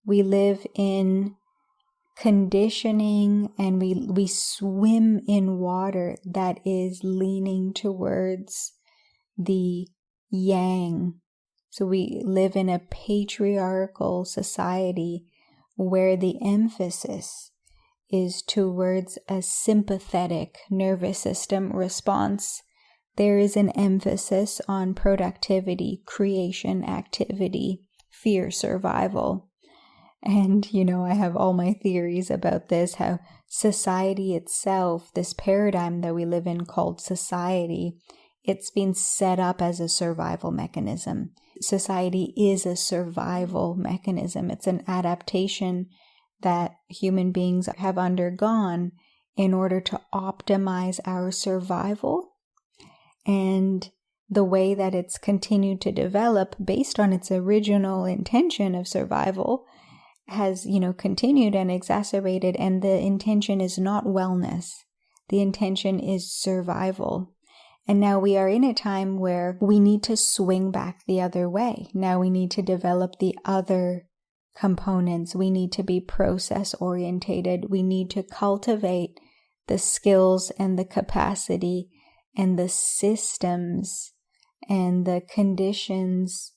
We live in conditioning, and we swim in water that is leaning towards the yang. So we live in a patriarchal society where the emphasis is towards a sympathetic nervous system response. There is an emphasis on productivity, creation, activity, fear, survival. And, I have all my theories about this, how society itself, this paradigm that we live in called society, it's been set up as a survival mechanism. Society is a survival mechanism. It's an adaptation that human beings have undergone in order to optimize our survival. And the way that it's continued to develop based on its original intention of survival has, continued and exacerbated, and the intention is not wellness. The intention is survival. And now we are in a time where we need to swing back the other way. Now we need to develop the other components. We need to be process orientated. We need to cultivate the skills and the capacity and the systems and the conditions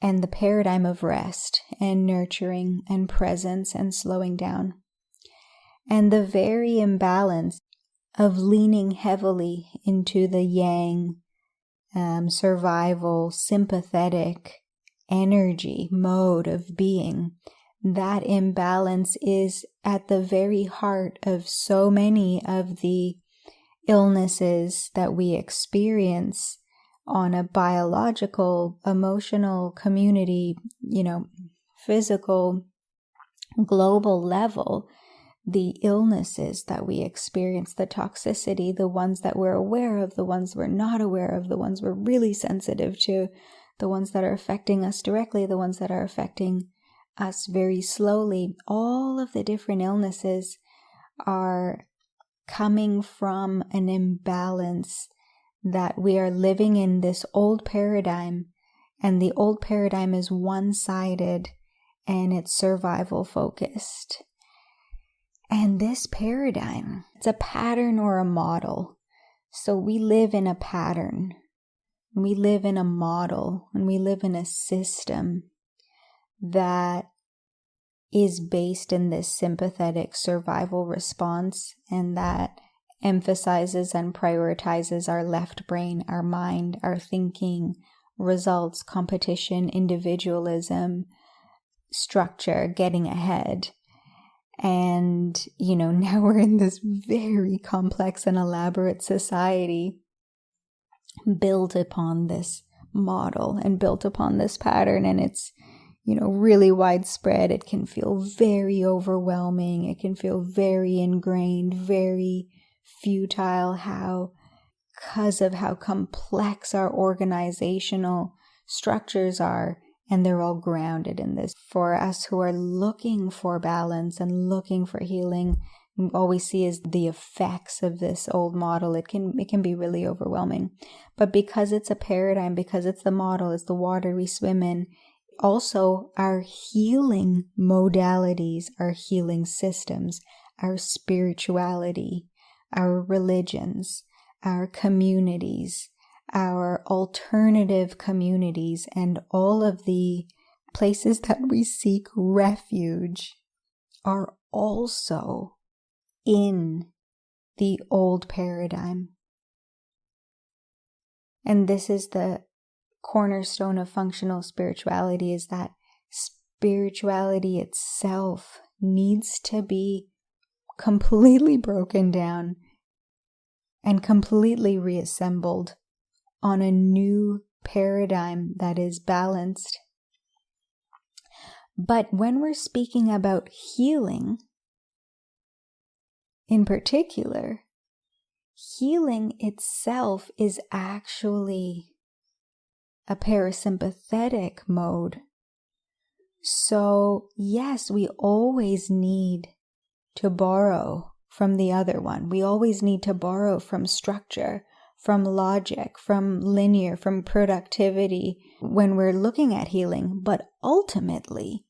and the paradigm of rest and nurturing and presence and slowing down. And the very imbalance of leaning heavily into the yang, survival, sympathetic energy mode of being, that imbalance is at the very heart of so many of the illnesses that we experience on a biological, emotional, community, physical, global level. The illnesses that we experience, the toxicity, the ones that we're aware of, the ones we're not aware of, the ones we're really sensitive to, the ones that are affecting us directly, the ones that are affecting us very slowly, all of the different illnesses are coming from an imbalance that we are living in this old paradigm, and the old paradigm is one-sided and it's survival focused. And this paradigm, it's a pattern or a model. So we live in a pattern, we live in a model, and we live in a system that is based in this sympathetic survival response, and that emphasizes and prioritizes our left brain, our mind, our thinking, results, competition, individualism, structure, getting ahead. And, now we're in this very complex and elaborate society built upon this model and built upon this pattern. And it's, really widespread. It can feel very overwhelming. It can feel very ingrained, very futile, because of how complex our organizational structures are. And they're all grounded in this. For us who are looking for balance and looking for healing, all we see is the effects of this old model. It can be really overwhelming. But because it's a paradigm, because it's the model, it's the water we swim in, also our healing modalities, our healing systems, our spirituality, our religions, our communities, our alternative communities, and all of the places that we seek refuge are also in the old paradigm. And this is the cornerstone of functional spirituality, is that spirituality itself needs to be completely broken down and completely reassembled on a new paradigm that is balanced. But when we're speaking about healing, in particular, healing itself is actually a parasympathetic mode. So yes, we always need to borrow from the other one. We always need to borrow from structure, from logic, from linear, from productivity when we're looking at healing. But ultimately,